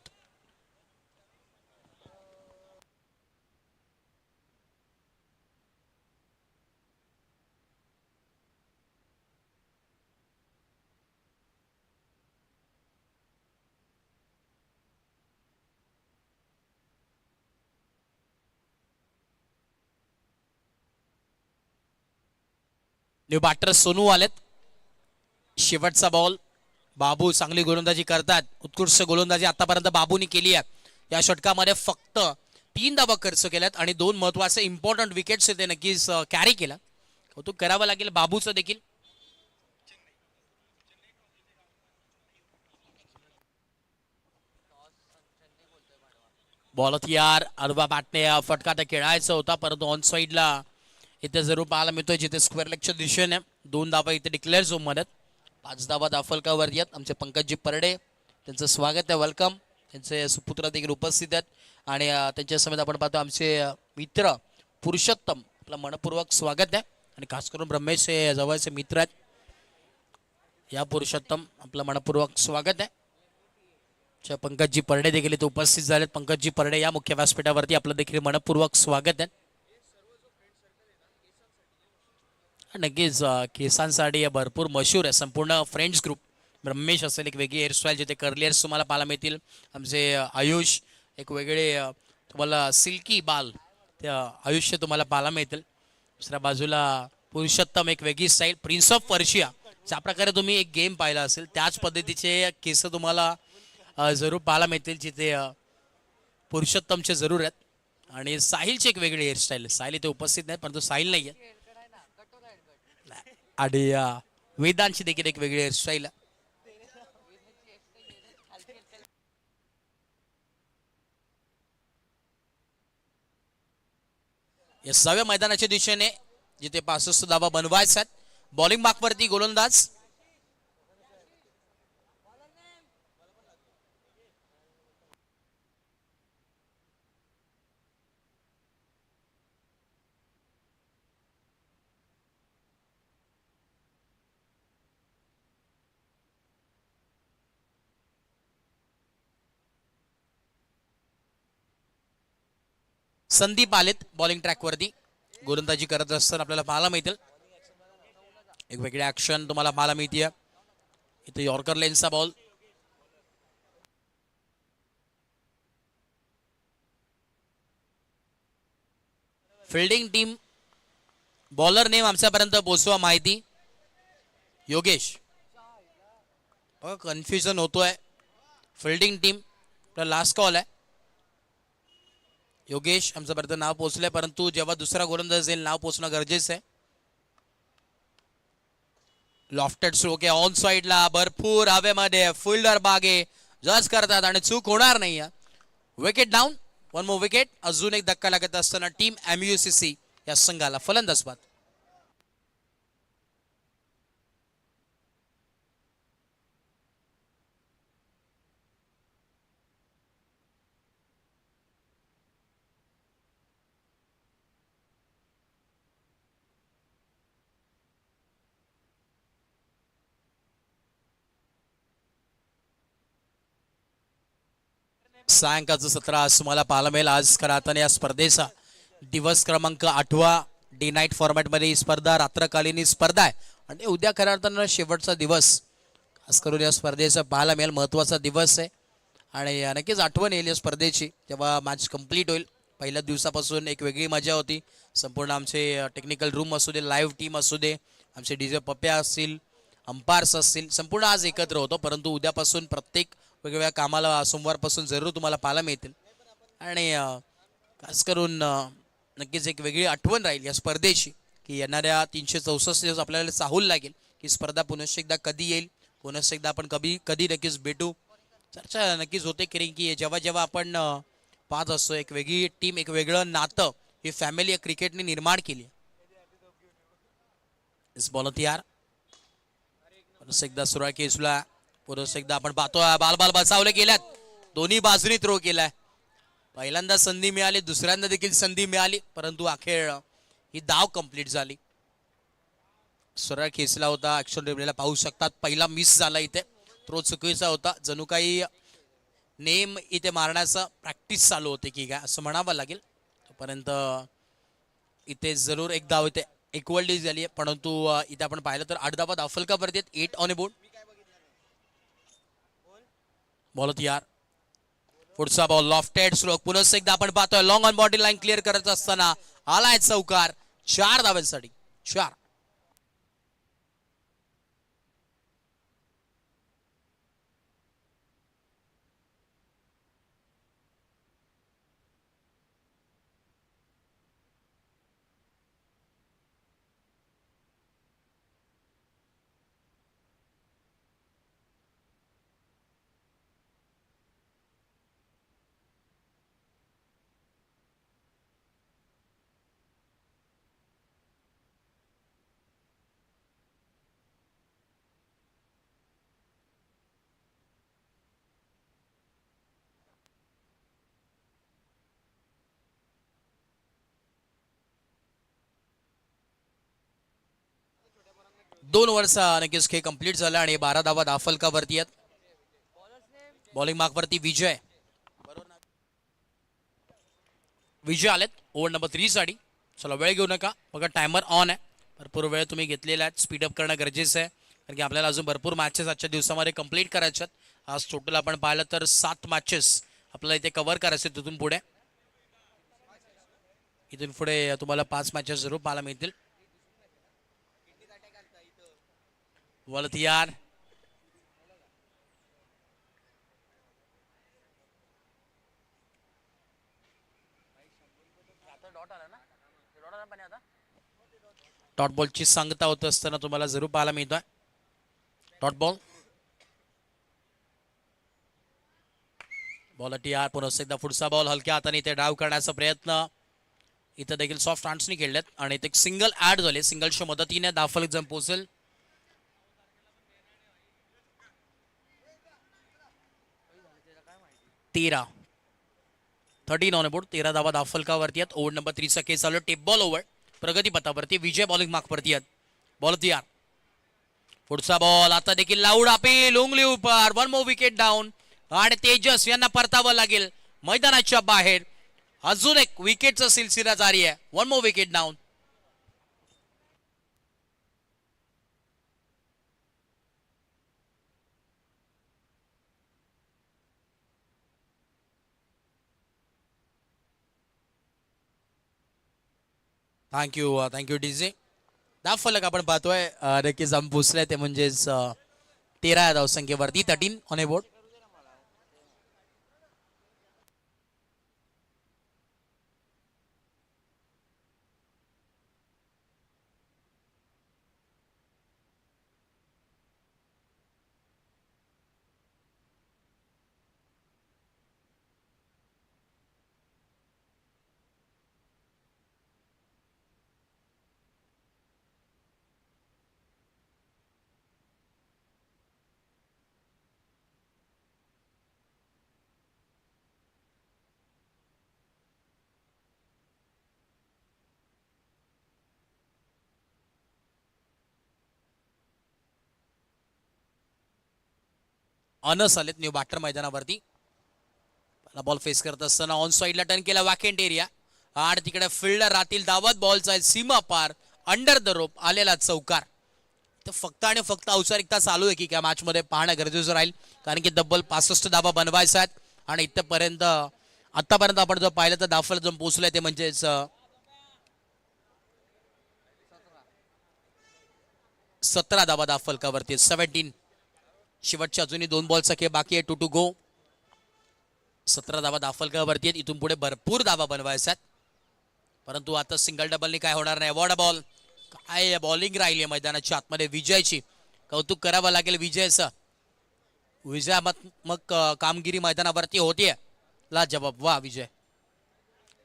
Speaker 2: न्यू बॅटर सोनू आलेत. शेवटचा बॉल. बाबू चांगली गोलंदाजी करतात. उत्कृष्ट गोलंदाजी आतापर्यंत बाबूनी केली आहे. या षटकामध्ये फक्त 3 धावा खर्च केल्यात आणि 2 महत्वाचे इम्पॉर्टंट विकेट्स ते नक्कीच कॅरी केला. कौतुक करावं लागेल बाबूचं देखील. बॉल यार अरबा बॅटने फटका तर खेळायचा होता, परंतु ऑन साईडला इथे जरूर पाहायला मिळतोय जिथे स्क्वेअर लेगच्या दिशेने 2 धावा इथे डिक्लेअर झोन मध्ये. 5 धावा दाफलकावर आहेत. आमचे पंकजी परडे त्यांचं स्वागत आहे, वेलकम. त्यांचे सुपुत्र देखील उपस्थित आहेत आणि त्यांच्या समेत आपण पाहतो आमचे मित्र पुरुषोत्तम. आपलं मनपूर्वक स्वागत आहे आणि खास करून ब्रह्मेश हे जवळचे मित्र आहेत. या पुरुषोत्तम आपलं मनपूर्वक स्वागत आहे. पंकजी परडे देखील इथे उपस्थित झालेत. पंकजी परडे या मुख्य व्यासपीठावरती आपलं देखील मनपूर्वक स्वागत आहे. नक्कीच केसांसाठी हे भरपूर मशहूर आहे संपूर्ण फ्रेंड्स ग्रुप. ब्रह्मेश असेल एक वेगळी हेअरस्टाईल, जिथे कर्ली हेअर्स तुम्हाला पाहायला मिळतील. आमचे आयुष एक वेगळे तुम्हाला सिल्की बाल त्या आयुष्य तुम्हाला पाहायला मिळतील. दुसऱ्या बाजूला पुरुषोत्तम एक वेगळी स्टाईल, प्रिन्स ऑफ पर्शिया ज्या प्रकारे तुम्ही एक गेम पाहिला असेल त्याच पद्धतीचे केस तुम्हाला जरूर पाहायला मिळतील, जिथे पुरुषोत्तमचे जरूर आहेत. आणि साहिलची एक वेगळी हेअरस्टाईल आहे. साहिल इथे उपस्थित नाही, परंतु साहिल नाही आहे. आणि वेदांची देखील एक वेगळी हेअरस्टाईल आहे. या 6व्या मैदानाच्या दिशेने जिथे 65 धावा बनवायच्या आहेत. बॉलिंग मार्कवरती गोलंदाज संदीप आलेत बॉलिंग ट्रॅकवरती. गोलंदाजी करत असताना आपल्याला पाहायला मिळतील एक वेगळी ऍक्शन तुम्हाला पाहायला मिळते. इथे यॉर्कर लेन्सचा ball, fielding team bowler name आमच्यापर्यंत पोहोचवा माहिती. योगेश कन्फ्युजन होतोय. फिल्डिंग टीम लास्ट कॉल आहे. योगेश आमच्यापर्यंत नाव पोहोचलंय, परंतु जेव्हा दुसरा गोलंदाज येईल नाव पोहोचणं गरजेचं आहे. लॉफ्टेड स्ट्रोक आहे ऑन साइडला, भरपूर हवेमध्ये फिल्डर बागे जज करतात आणि चूक होणार नाही. Wicket down, one more wicket. अजून एक धक्का लागत असताना टीम MUCC या संघाला फलंदाज बाद. सायंकाळचं सत्र आज तुम्हाला पाहायला मिळेल. आज खऱ्या अर्थाने या स्पर्धेचा दिवस क्रमांक 8वा डे नाईट फॉर्मॅटमध्ये ही स्पर्धा रात्रकालीन ही स्पर्धा आहे. आणि उद्या खऱ्या अर्थानं शेवटचा दिवस खास करून या स्पर्धेचा पाहायला मिळेल. महत्त्वाचा दिवस आहे आणि नक्कीच आठवण येईल या स्पर्धेची जेव्हा मॅच कंप्लीट होईल. पहिल्या दिवसापासून एक वेगळी मजा होती. संपूर्ण आमचे टेक्निकल रूम असू दे, लाईव्ह टीम असू दे, आमचे DJ पप्प्या असतील, अंपायर्स असतील, संपूर्ण आज एकत्र होतो. परंतु उद्यापासून प्रत्येक वेगवेगळ्या कामाला सोमवारपासून जरूर तुम्हाला पाहायला मिळतील. आणि खास करून नक्कीच एक वेगळी आठवण राहील या स्पर्धेची की येणाऱ्या 364 दिवस आपल्याला चाहूल लागेल की स्पर्धा पुनश्च एकदा कधी येईल, पुनश्च एकदा आपण कधी नक्कीच भेटू. चर्चा नक्कीच होते की जेव्हा जेव्हा आपण पाहत असतो एक वेगळी टीम, एक वेगळं नातं ही फॅमिली क्रिकेटने निर्माण केली. इस बॉल तयार, पुनश्च एकदा सुरुवात केसला, पुनश्च एकदा आपण पाहतोय बाल बचावले गेल्यात. दोन्ही बाजूनी थ्रो केलाय. पहिल्यांदा संधी मिळाली, दुसऱ्यांदा देखील संधी मिळाली, परंतु अखेर ही धाव कंप्लीट झाली. सरळ खेचला होता. ऍक्शन रिप्लेला पाहू शकतात. पहिला मिस झाला इथे, थ्रो चुकीचा होता. जणू काही नेम इथे मारण्याचा प्रॅक्टिस चालू होते की काय असं म्हणावं लागेल. तोपर्यंत इथे जरूर एक धाव इथे इक्वलिटी झाली आहे. परंतु इथे आपण पाहिलं तर 8 धावा दाफलकावरती आहेत. 8 ऑन ए बोर्ड. बॉल तयार, पुढचा बॉल लॉफ्टेड स्ट्रोक. पुनश्च एकदा आपण पाहतोय long on body line clear करत असताना आलाय चौकार. 4 धावांसाठी 4. दोन ओव्हर्स नक्कीच खेळ कंप्लीट झाला आणि 12 धावा दाफलकावरती आहेत. बॉलिंग मार्कवरती विजय आलेत ओव्हर नंबर 3 साठी. चला वेळ घेऊ नका बघा, टायमर ऑन आहे. भरपूर वेळ तुम्ही घेतलेला आहे, स्पीडअप करणं गरजेचं आहे, कारण की आपल्याला अजून भरपूर मॅचेस आजच्या दिवसामध्ये कंप्लीट करायच्या आहेत. आज टोटल आपण पाहिलं तर 7 मॅचेस आपल्याला इथे कव्हर करायचे. इथून पुढे तुम्हाला 5 मॅचेस जरूर पाहायला मिळतील. वलथियार डॉट बॉलची सांगता होत असताना तुम्हाला जरूर पाहायला मिळतोय. डॉट बॉल बॉलटीआर पुन्हा एकदा पुढचा बॉल हलक्या हाताने इथे डाव करण्याचा प्रयत्न. इथं देखील सॉफ्ट हँड्सनी खेळलेत आणि इथे सिंगल ऍड झाले. सिंगलच्या मदतीने दाफलक जम पोहोचेल. 13 ऑन बोर्ड. 13 धावा दाफलकावरती आहेत. ओव्हर नंबर 3 चा खेळ चालू. टेप बॉल ओव्हर प्रगती पथावरती. विजय बॉलिंग मार्कवरती आहेत. बॉल तयार. पुढचा बॉल आता देखील लाऊड अपील उंगली उपर. 1 मोर विकेट डाऊन आणि तेजस यांना परतावं लागेल मैदानाच्या बाहेर. अजून एक विकेटचा सिलसिला जारी आहे. 1 more wicket down. Thank you DJ. दाफलक आपण पाहतोय नक्कीच आम्ही पोचलाय ते म्हणजेच 13 धावसंख्येवरती. 13 ऑन बोर्ड. अनस आलेत न्यू बॅटर मैदानावरती. पहिला बॉल फेस करत असताना ऑन साइडला टर्न केला वॅकेंट एरिया आणि तिकडे फिल्डर राहतील धावत. बॉलचा सीमा पार अंडर द रोप आलेला चौकार. तर फक्त आणि फक्त औपचारिकता चालू आहे की त्या मॅच मध्ये पाहणं गरजेचं राहील, कारण की तब्बल 65 धावा बनवायच्या आहेत. आणि इथपर्यंत आतापर्यंत आपण जर पाहिलं तर दाफल जो पोहोचलंय ते म्हणजेच 17 धावा दाफलकावरती. 17. शेवटच्या अजूनही 2 बॉलचा खेळ बाकी आहे. 2 टू गो. 17 धावा दाफलकावरती आहेत. इथून पुढे भरपूर धावा बनवायच्या आहेत, परंतु आता सिंगल डबलनी काय होणार नाही. वॉट बॉल काय बॉलिंग राहिली आहे मैदानाच्या आतमध्ये. विजयची कौतुक करावं लागेल विजयचं. विजयात्मक कामगिरी मैदानावरती होतीये. ला जवाब वा विजय.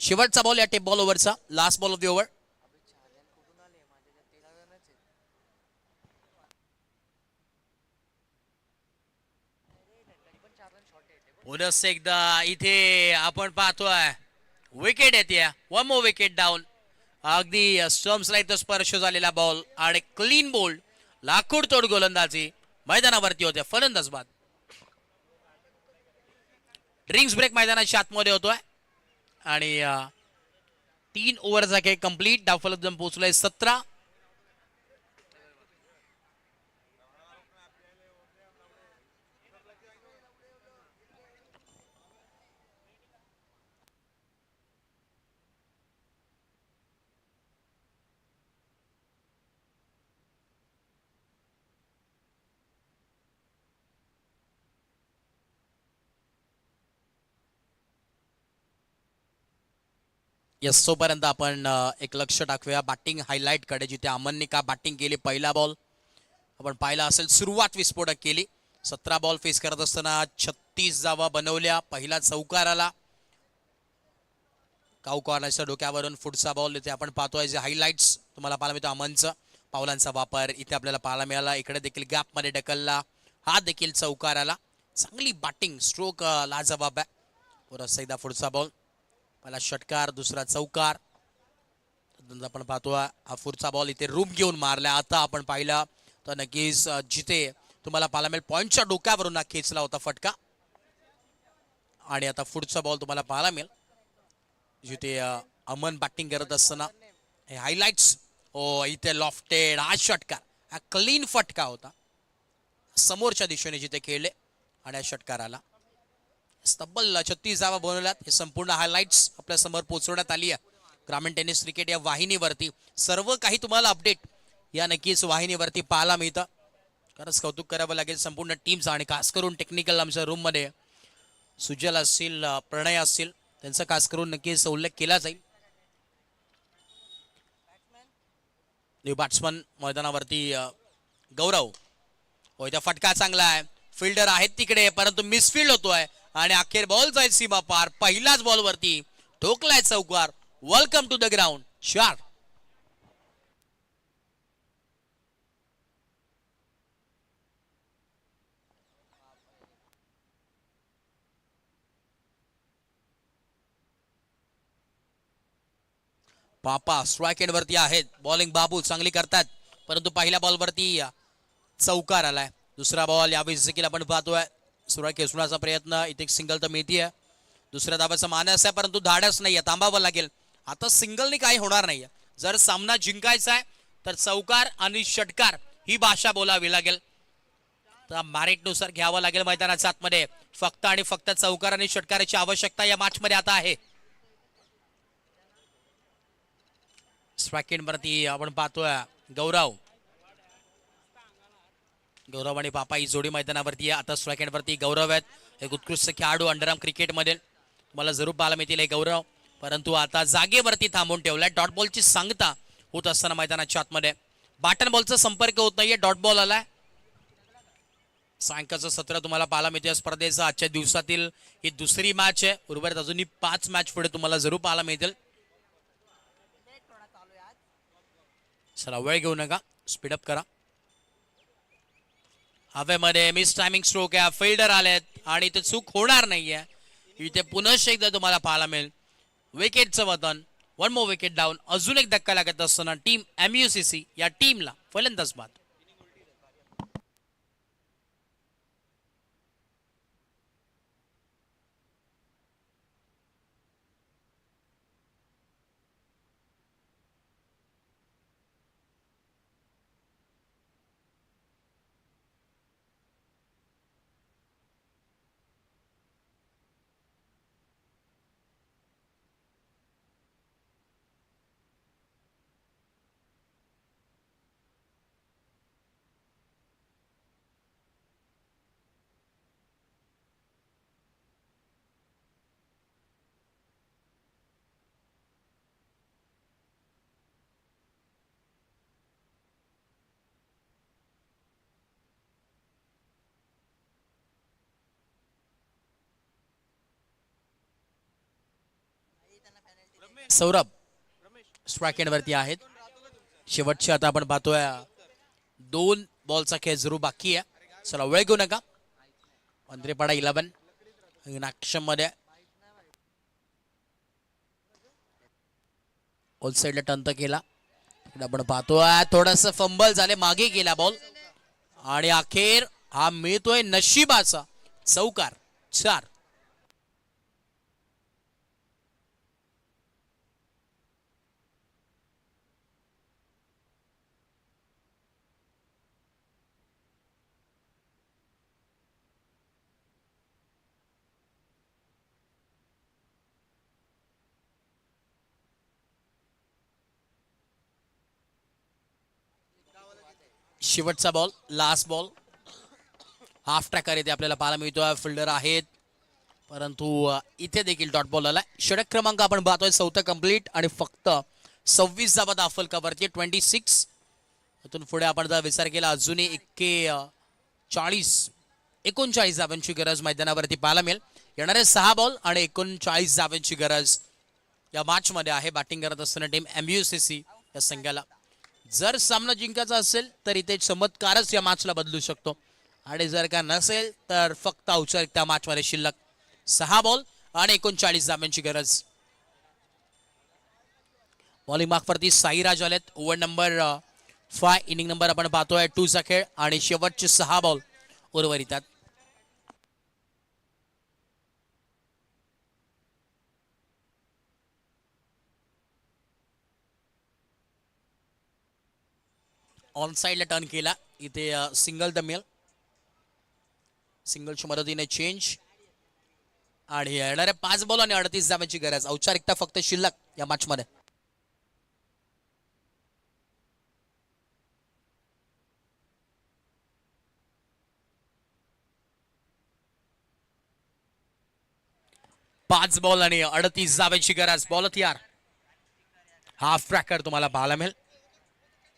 Speaker 2: शेवटचा बॉल या टेप बॉल ओव्हरचा. Last ball of the over. पुनः एकदा इथे आपण पाहतोय विकेट येते. 1 मोर विकेट डाऊन. अगदी स्टम्प्सला इथं स्पर्श झालेला बॉल आणि क्लीन बोल्ड लाकूड तोड गोलंदाजी मैदानावरती होते. फलंदाज बाद. ड्रिंक्स ब्रेक मैदानाच्या आतमध्ये होतोय आणि 3 ओव्हरचा खेळ कंप्लीट. डावफलक जम पोहोचलाय 17. यस, तोपर्यंत आपण एक लक्ष टाकूया बॅटिंग हायलाइट कडे, जिथे अमनने का बॅटिंग केली. पहिला बॉल आपण पाहिला असेल, सुरुवात विस्फोटक केली. 17 बॉल फेस करत असताना 36 धावा बनवल्या. पहिला चौकार आला काउकॉर्नरच्या डोक्यावरून. पुढचा बॉल इथे आपण पाहतोय जे हायलाइट्स तुम्हाला पाहायला मिळतो. अमनचं पावलांचा वापर इथे आपल्याला पाहायला मिळाला. इकडे देखील गॅप मध्ये ढकलला. हा देखील चौकार आला. चांगली बॅटिंग स्ट्रोक लाजवाब आहे. पुन्हा एकदा पुढचा बॉल. पहिला षटकार, दुसरा चौकार. आपण पाहतो हा पुढचा बॉल इथे रूम घेऊन मारला. आता आपण पाहिलं तर नक्कीच जिथे तुम्हाला पाहायला मिळेल पॉइंटच्या डोक्यावरून हा खेचला होता फटका. आणि आता पुढचा बॉल तुम्हाला पाहायला मिळेल जिथे अमन बॅटिंग करत असताना हे हायलाइट्स ओ इथे लॉफ्टेड हा षटकार, हा क्लीन फटका होता समोरच्या दिशेने जिथे खेळले आणि हा षटकार आला. तब्बल 36 धावा बनवल्यात. हे संपूर्ण हायलाइट्स आपल्या समोर पोहोचवण्यात आली आहे ग्रामीण टेनिस क्रिकेट या वाहिनीवरती. सर्व काही तुम्हाला अपडेट या नक्कीच वाहिनीवरती पाहायला मिळतं. खरंच कौतुक करावं लागेल संपूर्ण टीमचं आणि खास करून टेक्निकल आमच्या रूममध्ये सुजल असतील, प्रणय असतील, त्यांचा खास करून नक्कीच उल्लेख केला जाईल. न्यू बॅट्समन मैदानावरती गौरव. होय त्या फटका चांगला आहे, फिल्डर आहेत तिकडे परंतु मिसफिल्ड होतोय आणि अखेर बॉल जाईल सीमा पार. पहिल्याच बॉलवरती ठोकलाय चौकार. Welcome to the ground 4. पापा स्ट्राईक एंड वरती आहेत. बॉलिंग बाबू चांगली करतात परंतु पहिल्या बॉलवरती चौकार आलाय. दुसरा बॉल यावेळी देखील आपण पाहतोय सुरुवात खेचण्याचा प्रयत्न. इथे सिंगल तर मिळतीये. दुसऱ्या धावाचा मानस आहे परंतु धाडस नाहीये, थांबावं लागेल. आता सिंगलनी काही होणार नाहीये. जर सामना जिंकायचा आहे तर चौकार आणि षटकार ही भाषा बोलावी लागेल. तर मॅरिटनुसार घ्यावं लागेल मैदानाच्या आतमध्ये. फक्त आणि फक्त चौकार आणि षटकाराची आवश्यकता या मॅच मध्ये आता आहे. स्ट्राईक वरती आपण पाहतोय गौरव. गौरव आणि पापा ही जोडी मैदानावरती आहे. आता स्ट्राईक वरती गौरव आहेत. एक उत्कृष्ट खेळाडू अंडरआर्म क्रिकेटमध्ये मला जरूर पाहायला मिळतील हे गौरव. परंतु आता जागेवरती थांबून ठेवलाय. डॉट बॉलची सांगता होत असताना मैदानाच्या आतमध्ये बॅटन बॉलचा संपर्क होत नाहीये. डॉट बॉल आलाय. सायंकाळचं सत्र तुम्हाला पाहायला मिळते स्पर्धेचं. आजच्या दिवसातील ही दुसरी मॅच आहे. उर्वरित अजूनही 5 मॅच पुढे तुम्हाला जरूर पाहायला मिळतील. चला वेळ घेऊ नका, स्पीडअप करा. हवेमध्ये मिस टायमिंग स्ट्रोक आहे. फिल्डर आलेत आणि इथे चूक होणार नाहीये. इथे पुन्हा एकदा तुम्हाला पाहायला मिळेल विकेटचं वतन. 1 मोर विकेट डाऊन. अजून एक धक्का लागत असताना टीम MUCC या टीमला फलंदाज बाद. सौरभ स्ट्राईक वरती आहेत. शेवटचे आता आपण पाहतोय 2 बॉलचा खेळ जरूर बाकी आहे. चला वेळ घेऊ नका. अंद्रेपाडा 11 इन ऍक्शन मध्ये. ऑल साइडला टंत केला. आपण पाहतोय थोडस फंबल झाले, मागे गेला बॉल आणि अखेर हा मिळतोय नशिबाचा चौकार. 4. शेवटचा ball, last ball. Half tracker इथे आपल्याला पाहायला मिळतोय. फिल्डर आहेत परंतु इथे देखील डॉट बॉल आलाय. षटक क्रमांक आपण पाहतोय 4था कंप्लीट आणि फक्त 26 धावा दाखल कवरती 26. इथून पुढे आपण जर विचार केला अजूनही 39 धावांची गरज मैदानावरती पाहायला मिळेल. येणारे 6 बॉल आणि 39 धावांची गरज या मॅच मध्ये आहे. बॅटिंग करत असताना टीम MUCC या संघाला जर सामना जिंकायचा असेल तर इथे चमत्कारच या मॅचला बदलू शकतो आणि जर का नसेल तर फक्त औपचारिकता मॅच मध्ये शिल्लक 6 बॉल आणि 39 धावांची गरज. बॉलिंग मार्कवरती साईराज आलेत. ओव्हर नंबर 5 इनिंग नंबर आपण पाहतोय 2 चा खेळ आणि शेवटचे 6 बॉल उर्वरितात. ऑन साईडला टर्न केला. इथे सिंगल द मेल, सिंगलच्या मदतीने चेंज आणि येणाऱ्या 5 बॉल आणि 38 धावांची गरज. औपचारिकता फक्त शिल्लक या मॅच मध्ये. पाच बॉल आणि 38 धावांची गरज. बॉल तयार. हाफ ट्रॅकर तुम्हाला पाहायला मिळेल.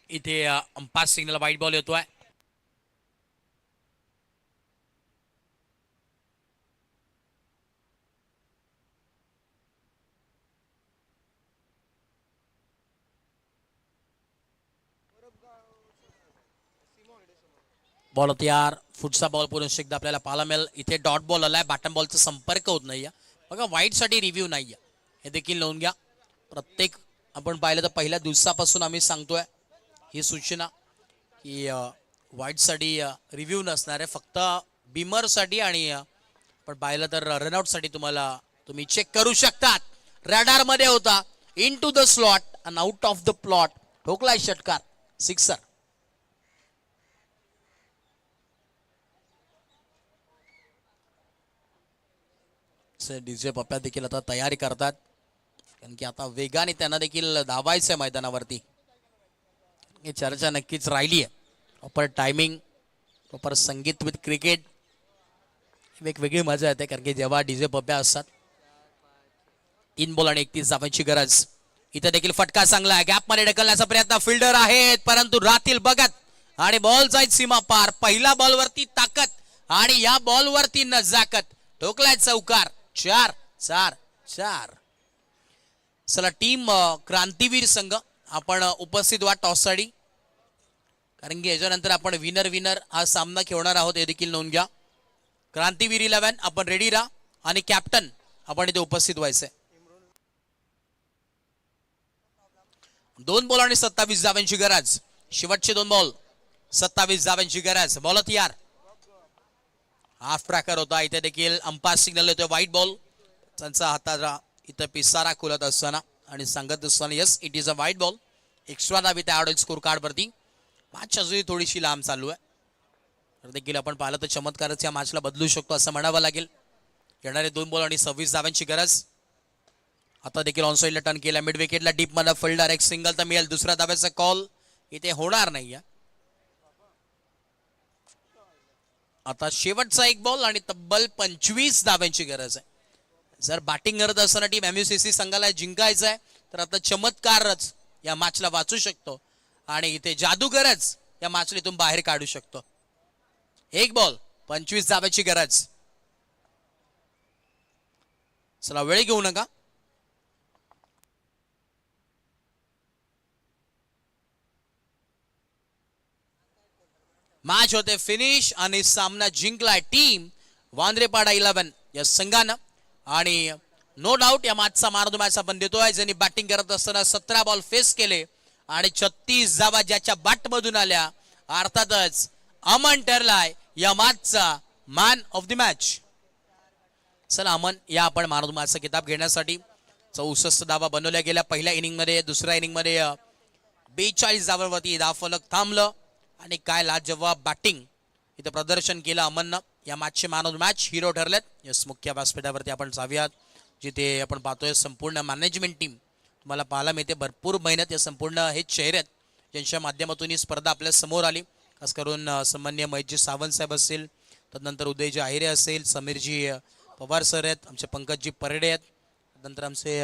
Speaker 2: इथे अंपायर सिग्नल वाईट बॉल येतोय. बॉल तयार. फुटचा बॉल पुन्हा एकदा आपल्याला पाहायला मिळेल. इथे डॉट बॉल आलाय. बॅटन बॉलचा संपर्क होत नाहीये. बघा वाईट साठी रिव्ह्यू नाहीये, हे देखील नोंद घ्या. प्रत्येक आपण पाहिलं तर पहिल्या दिवसापासून आम्ही सांगतोय ही सूचना की वाईट साठी रिव्ह्यू नसणार आहे, फक्त बिमर साठी आणि पण पाहिलं तर रनआउट साठी तुम्ही चेक करू शकतात. रॅडार मध्ये होता. Into the slot and out of the plot. ठोकलाय षटकार, सिक्सर. डीजे पप्प्या देखील आता तयारी करतात, कारण की आता वेगाने त्यांना देखील धावायचंय मैदानावरती. ही चर्चा नक्कीच राहिली आहे. प्रॉपर टायमिंग, प्रॉपर संगीत विथ क्रिकेट, वेगवेगळी मजा येते, कारण की जेव्हा डीजे पप्प्या असतात. 3 बॉल आणि 31 धावांची गरज. इथे देखील फटका चांगला आहे. गॅप मध्ये ढकलण्याचा प्रयत्न फिल्डर आहेत, परंतु राहतील बघत आणि बॉल जाईल सीमा पार. पहिल्या बॉल वरती ताकद आणि या बॉल वरती नजाकत. ठोकलाय चौकार. 4-4-4. चला टीम क्रांतीवीर संघ आपण उपस्थित व्हा टॉस साठी, कारण की याच्यानंतर आपण विनर हा सामना खेळणार आहोत, हे देखील नोंद घ्या. क्रांतीवीर 11 आपण रेडी राहा आणि कॅप्टन आपण इथे उपस्थित व्हायचंय. 2 बॉल आणि 27 धावांची गरज. शेवटचे 2 बॉल, 27 धावांची गरज. बॉल तयार. हाफ ट्रॅकर होता. इथे देखील अंपायर सिग्नल येतोय व्हाईट बॉल. त्यांचा हाताचा इथे पिसारा खुलत असताना आणि सांगत असताना yes it is a white ball. Extra Dhabi त्या आउट स्कोर कार्ड वरती. मॅच अजूनही थोडीशी लांब चालू आहे, तर देखील आपण पाहिलं तर चमत्कारच या मॅचला बदलू शकतो असं म्हणावं लागेल. येणारे 2 बॉल आणि 26 धावांची गरज. आता देखील ऑन साईडला टर्न केला. मिड विकेटला डीप मध्ये फिल्डर एक सिंगल तर मिळेल. दुसऱ्या धाब्याचा कॉल इथे होणार नाहीये. आता शेवटचा 1 बॉल आणि तब्बल 25 धाब्यांची गरज आहे. जर बॅटिंग करत असताना टीम MUCC संघाला जिंकायचं आहे, तर आता चमत्कारच या मॅचला वाचू शकतो आणि इथे जादूगरच या मॅचला इथून बाहेर काढू शकतो. 1 बॉल 25 धाब्याची गरज. चला वेळ घेऊ नका. मॅच होते फिनिश आणि सामना जिंकलाय टीम वांद्रेपाडा 11 या संघानं. आणि नो डाऊट या मॅचचा मॅन ऑफ द मॅच आपण देतोय, ज्यांनी बॅटिंग करत असताना 17 बॉल फेस केले आणि 36 धावा ज्याच्या बॅट मधून आल्या. अर्थातच अमन ठरलाय या मॅचचा मॅन ऑफ द मॅच. चला अमन, या आपण मॅन ऑफ द मॅचचा किताब घेण्यासाठी. 64 धावा बनवल्या गेल्या पहिल्या इनिंग मध्ये. दुसऱ्या इनिंग मध्ये 42 धावांवरती धावफलक थांबलं आणि काय लाजवाब बॅटिंग इथे प्रदर्शन केलं अमननं. या मॅचचे man of the match hero ठरलेत. यस, मुख्य व्यासपीठावरती आपण जाऊयात, जिथे आपण पाहतोय संपूर्ण मॅनेजमेंट टीम तुम्हाला पाहायला मिळते. भरपूर मेहनत या संपूर्ण हे चेहरे आहेत ज्यांच्या माध्यमातून ही स्पर्धा आपल्या समोर आली. खास करून सन्माननीय महेशजी सावंत साहेब असतील, तदनंतर उदयजी आहिरे असेल, समीरजी पवार सर आहेत, आमचे पंकजजी परडे आहेत, नंतर आमचे